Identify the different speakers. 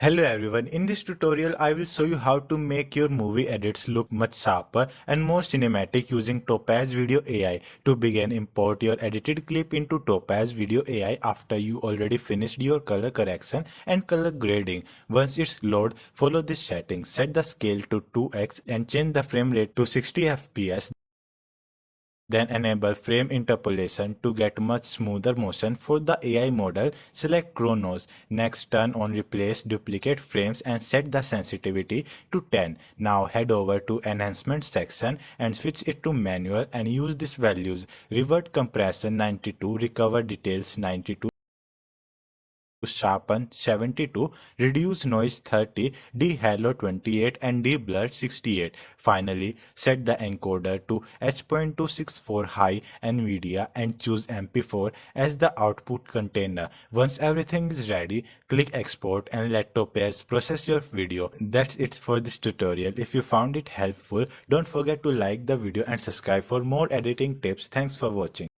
Speaker 1: Hello everyone, in this tutorial I will show you how to make your movie edits look much sharper and more cinematic using Topaz Video AI. To begin, import your edited clip into Topaz Video AI after you already finished your color correction and color grading. Once it's loaded, follow this setting. Set the scale to 2x and change the frame rate to 60 fps. Then enable frame interpolation to get much smoother motion for the AI model. Select Chronos. Next turn on replace duplicate frames and set the sensitivity to 10. Now head over to enhancement section and switch it to manual and use these values. Revert compression 92, recover details 92, sharpen 72, reduce noise 30, de-halo 28 and de-blur 68. Finally, set the encoder to H.264 high NVIDIA and choose MP4 as the output container. Once everything is ready, click export and let Topaz process your video. That's it for this tutorial. If you found it helpful, don't forget to like the video and subscribe for more editing tips. Thanks for watching.